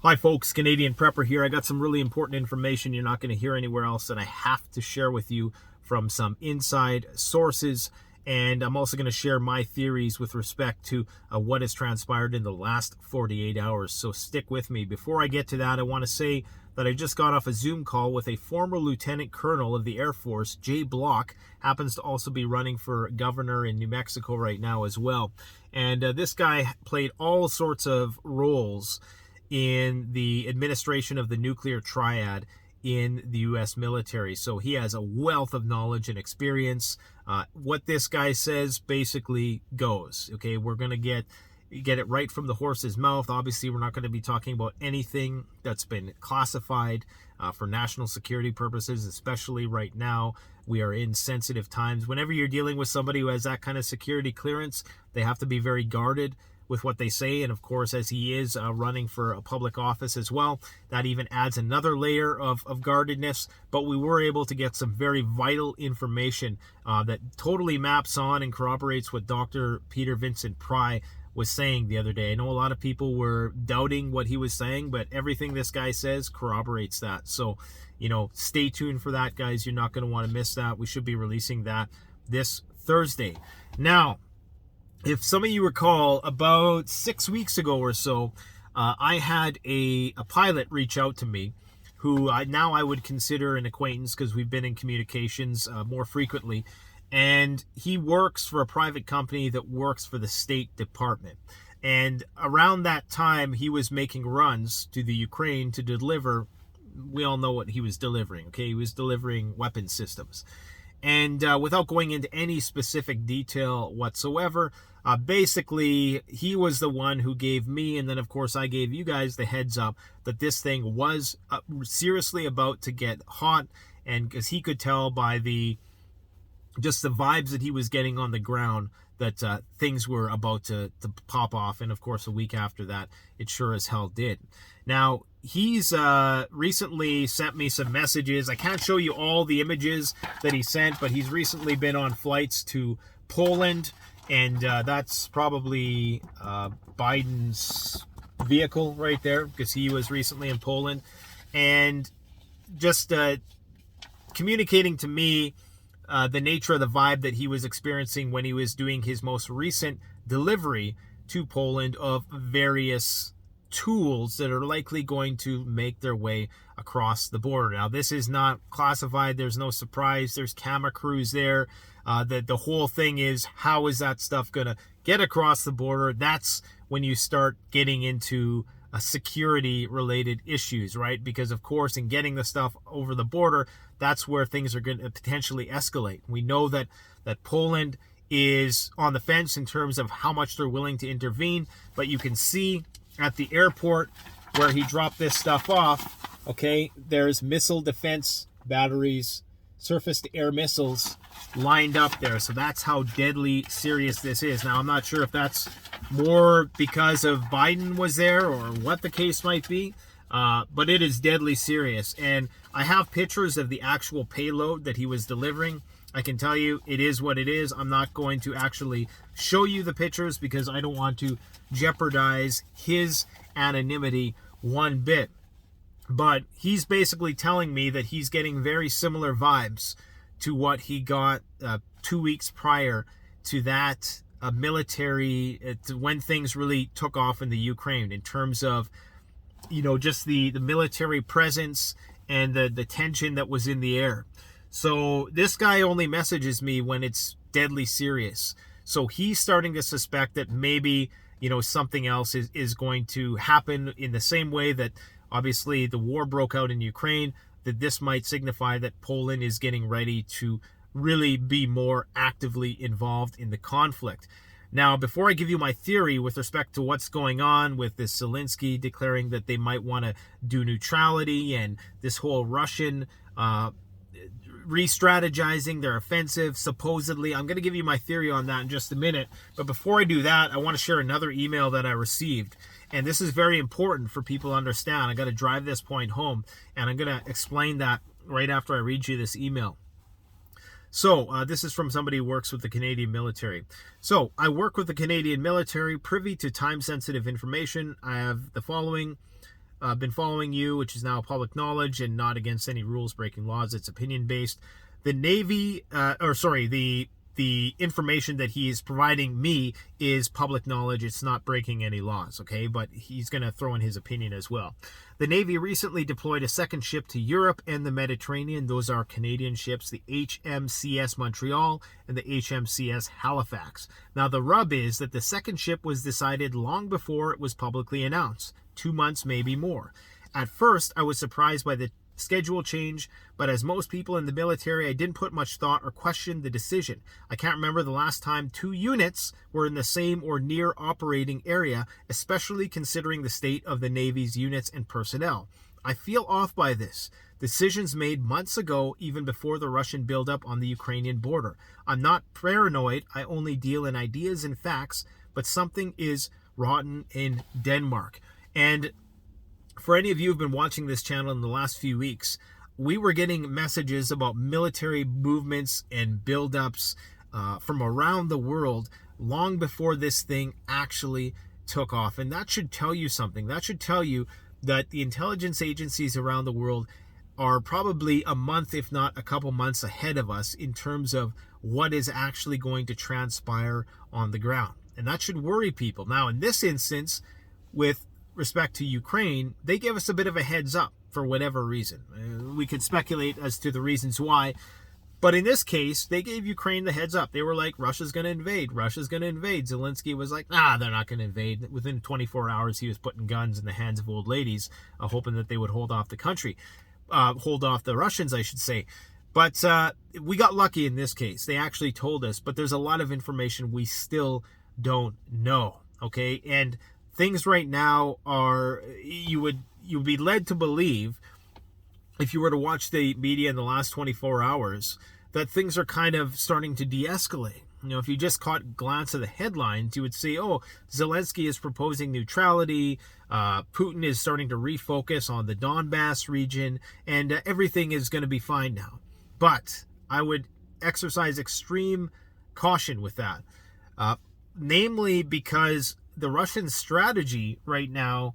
Hi folks, Canadian Prepper here. I got some really important information you're not going to hear anywhere else, and I have to share with you from some inside sources. And I'm also going to share my theories with respect to what has transpired in the last 48 hours. So stick with me. Before I get to that, I want to say that I just got off a Zoom call with a former Lieutenant Colonel of the Air Force, Jay Block. Happens to also be running for governor in New Mexico right now as well. And this guy played all sorts of roles in the administration of the nuclear triad in the U.S. military. So he has a wealth of knowledge and experience. What this guy says basically goes. Okay, we're going to get it right from the horse's mouth. Obviously, we're not going to be talking about anything that's been classified for national security purposes, especially right now. We are in sensitive times. Whenever you're dealing with somebody who has that kind of security clearance, they have to be very guarded with what they say. And of course, as he is running for a public office as well, that even adds another layer of guardedness. But we were able to get some very vital information that totally maps on and corroborates what Dr. Peter Vincent Pry was saying the other day. I know a lot of people were doubting what he was saying, but everything this guy says corroborates that. So, stay tuned for that, guys. You're not going to want to miss that. We should be releasing that this Thursday. Now, if some of you recall, about 6 weeks ago or so, I had a pilot reach out to me who now I would consider an acquaintance because we've been in communications more frequently. And he works for a private company that works for the State Department. And around that time, he was making runs to the Ukraine to deliver. We all know what he was delivering, okay? He was delivering weapon systems. And without going into any specific detail whatsoever, basically, he was the one who gave me, and then of course I gave you guys the heads up that this thing was seriously about to get hot. And because he could tell by just the vibes that he was getting on the ground that things were about to pop off. And of course, a week after that, it sure as hell did. Now, he's recently sent me some messages. I can't show you all the images that he sent, but he's recently been on flights to Poland, and that's probably Biden's vehicle right there, because he was recently in Poland. And just communicating to me the nature of the vibe that he was experiencing when he was doing his most recent delivery to Poland of various tools that are likely going to make their way across the border. Now, this is not classified. There's no surprise. There's camera crews there. The whole thing is, how is that stuff going to get across the border? That's when you start getting into security-related issues, right? Because, of course, in getting the stuff over the border, that's where things are going to potentially escalate. We know that Poland is on the fence in terms of how much they're willing to intervene, but you can see at the airport where he dropped this stuff off, okay, there's missile defense batteries, surface-to-air missiles lined up there. So that's how deadly serious this is. Now, I'm not sure if that's more because of Biden was there or what the case might be, but it is deadly serious. And I have pictures of the actual payload that he was delivering. I can tell you it is what it is. I'm not going to actually show you the pictures because I don't want to jeopardize his anonymity one bit. But he's basically telling me that he's getting very similar vibes to what he got 2 weeks prior to that military, to when things really took off in the Ukraine in terms of, just the military presence and the tension that was in the air. So this guy only messages me when it's deadly serious. So he's starting to suspect that maybe, something else is going to happen in the same way that obviously the war broke out in Ukraine, that this might signify that Poland is getting ready to really be more actively involved in the conflict. Now, before I give you my theory with respect to what's going on with this Zelensky declaring that they might want to do neutrality and this whole Russian re-strategizing their offensive, supposedly, I'm going to give you my theory on that in just a minute. But before I do that, I want to share another email that I received. And this is very important for people to understand. I got to drive this point home, and I'm going to explain that right after I read you this email. So this is from somebody who works with the Canadian military. So I work with the Canadian military, privy to time-sensitive information. I have the following. been following you, which is now public knowledge and not against any rules breaking laws. It's opinion based. The Navy, the information that he is providing me is public knowledge. It's not breaking any laws, okay? But he's going to throw in his opinion as well. The Navy recently deployed a second ship to Europe and the Mediterranean. Those are Canadian ships, the HMCS Montreal and the HMCS Halifax. Now, the rub is that the second ship was decided long before it was publicly announced, 2 months, maybe more. At first, I was surprised by the schedule change, but as most people in the military, I didn't put much thought or question the decision. I can't remember the last time 2 units were in the same or near operating area, especially considering the state of the Navy's units and personnel. I feel off by this. Decisions made months ago, even before the Russian buildup on the Ukrainian border. I'm not paranoid, I only deal in ideas and facts, but something is rotten in Denmark. And for any of you who've been watching this channel in the last few weeks, we were getting messages about military movements and buildups from around the world long before this thing actually took off. And that should tell you something. That should tell you that the intelligence agencies around the world are probably a month, if not a couple months ahead of us in terms of what is actually going to transpire on the ground. And that should worry people. Now, in this instance, with respect to Ukraine, they give us a bit of a heads up for whatever reason. We could speculate as to the reasons why, but in this case, they gave Ukraine the heads up. They were like, Russia's going to invade. Russia's going to invade. Zelensky was like, nah, they're not going to invade. Within 24 hours, he was putting guns in the hands of old ladies, hoping that they would hold off the country. Hold off the Russians, I should say. But we got lucky in this case. They actually told us, but there's a lot of information we still don't know, okay? And things right now are, you'd be led to believe, if you were to watch the media in the last 24 hours, that things are kind of starting to de-escalate. You know, if you just glance at the headlines, you would see, oh, Zelensky is proposing neutrality, Putin is starting to refocus on the Donbass region, and everything is going to be fine now. But I would exercise extreme caution with that, namely because the Russian strategy right now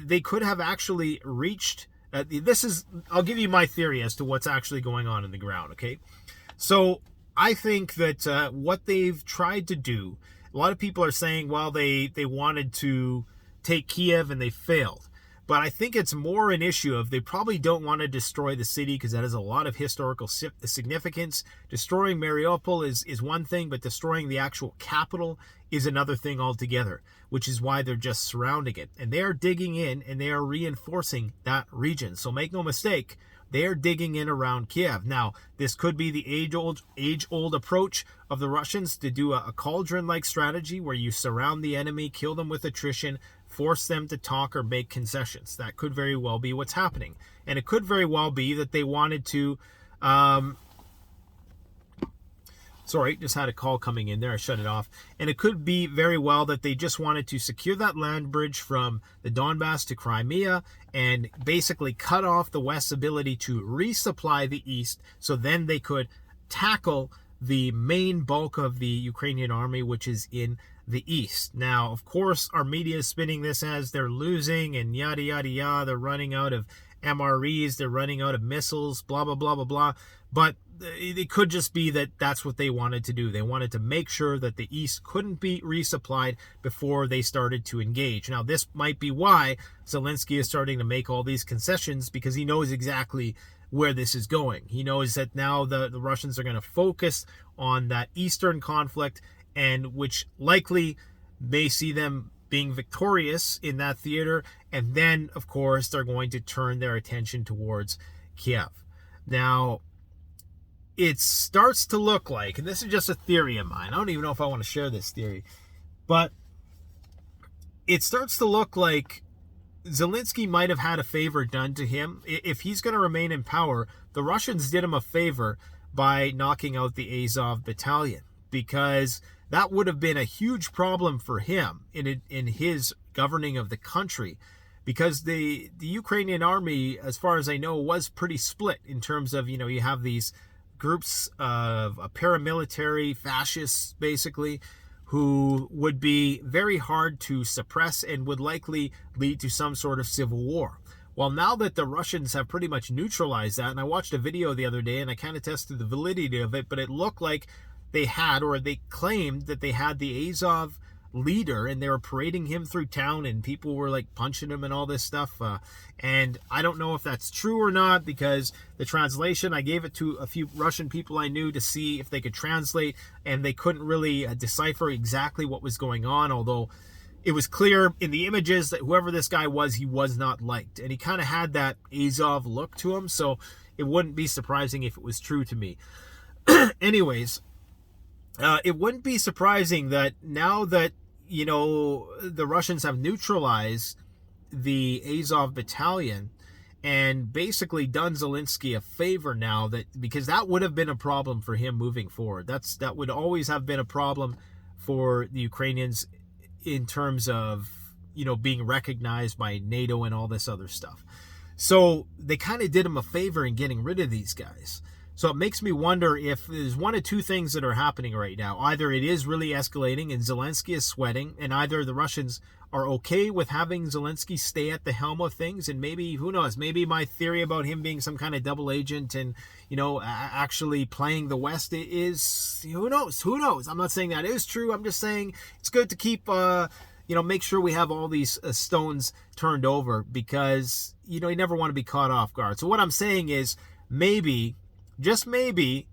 they could have actually reached, I'll give you my theory as to what's actually going on in the ground, okay? So I think that what they've tried to do, a lot of people are saying, well, they wanted to take Kiev and they failed. But I think it's more an issue of they probably don't want to destroy the city because that has a lot of historical significance. Destroying Mariupol is one thing, but destroying the actual capital is another thing altogether, which is why they're just surrounding it. And they are digging in and they are reinforcing that region. So make no mistake, they are digging in around Kiev. Now, this could be the age-old approach of the Russians to do a cauldron-like strategy where you surround the enemy, kill them with attrition, force them to talk or make concessions. That could very well be what's happening. And it could very well be that they wanted to... Sorry, just had a call coming in there. I shut it off. And it could be very well that they just wanted to secure that land bridge from the Donbass to Crimea and basically cut off the West's ability to resupply the East, so then they could tackle the main bulk of the Ukrainian army, which is in the East. Now, of course, our media is spinning this as they're losing and yada, yada, yada. They're running out of MREs. They're running out of missiles, blah, blah, blah, blah, blah. But it could just be that that's what they wanted to do. They wanted to make sure that the East couldn't be resupplied before they started to engage. Now, this might be why Zelensky is starting to make all these concessions, because he knows exactly where this is going. He knows that now the Russians are going to focus on that Eastern conflict, and which likely may see them being victorious in that theater. And then, of course, they're going to turn their attention towards Kiev. Now, it starts to look like, and this is just a theory of mine, I don't even know if I want to share this theory, but it starts to look like Zelensky might have had a favor done to him. If he's going to remain in power, the Russians did him a favor by knocking out the Azov battalion, because that would have been a huge problem for him in his governing of the country, because the Ukrainian army, as far as I know, was pretty split in terms of, you have these groups of paramilitary fascists, basically, who would be very hard to suppress and would likely lead to some sort of civil war. Well, now that the Russians have pretty much neutralized that, and I watched a video the other day and I kind of tested the validity of it, but it looked like they had, or they claimed that they had the Azov leader and they were parading him through town and people were like punching him and all this stuff. And I don't know if that's true or not, because the translation, I gave it to a few Russian people I knew to see if they could translate, and they couldn't really decipher exactly what was going on, although it was clear in the images that whoever this guy was, he was not liked. And he kind of had that Azov look to him, so it wouldn't be surprising if it was true to me. Anyways, it wouldn't be surprising that now that, you know, the Russians have neutralized the Azov battalion and basically done Zelensky a favor now, that because that would have been a problem for him moving forward. That would always have been a problem for the Ukrainians in terms of, you know, being recognized by NATO and all this other stuff. So they kind of did him a favor in getting rid of these guys. So it makes me wonder if there's one of two things that are happening right now. Either it is really escalating and Zelensky is sweating, and either the Russians are okay with having Zelensky stay at the helm of things, and maybe, who knows, maybe my theory about him being some kind of double agent and, you know, actually playing the West is, who knows. I'm not saying that is true. I'm just saying it's good to keep, you know, make sure we have all these stones turned over, because, you know, you never want to be caught off guard. So what I'm saying is maybe, just maybe,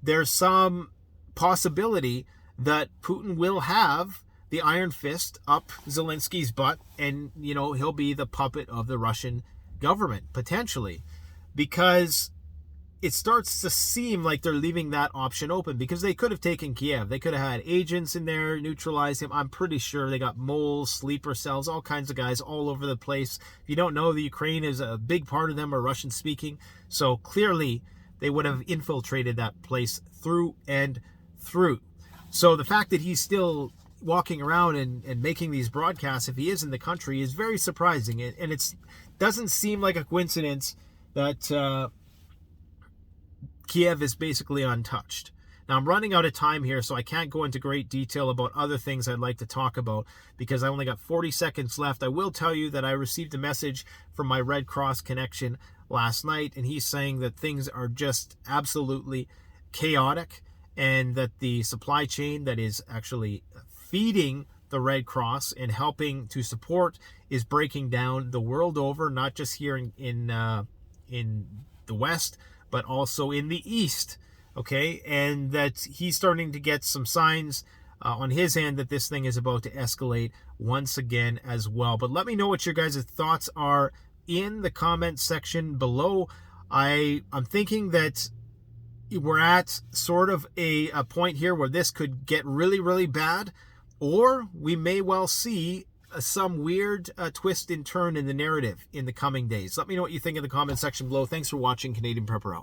there's some possibility that Putin will have the iron fist up Zelensky's butt, and, you know, he'll be the puppet of the Russian government, potentially, because it starts to seem like they're leaving that option open, because they could have taken Kiev. They could have had agents in there, neutralized him. I'm pretty sure they got moles, sleeper cells, all kinds of guys all over the place. If you don't know, the Ukraine is a big part of them are Russian speaking. So clearly they would have infiltrated that place through and through. So the fact that he's still walking around and making these broadcasts, if he is in the country, is very surprising. And it doesn't seem like a coincidence that Kiev is basically untouched. Now, I'm running out of time here, so I can't go into great detail about other things I'd like to talk about, because I only got 40 seconds left. I will tell you that I received a message from my Red Cross connection last night, and he's saying that things are just absolutely chaotic, and that the supply chain that is actually feeding the Red Cross and helping to support is breaking down the world over, not just here in the West, but also in the East. Okay, and that he's starting to get some signs on his end that this thing is about to escalate once again as well. But let me know what your guys' thoughts are in the comment section below. I'm thinking that we're at sort of a point here where this could get really, really bad, or we may well see some weird twist and turn in the narrative in the coming days. Let me know what you think in the comment section below. Thanks for watching. Canadian Prepper out.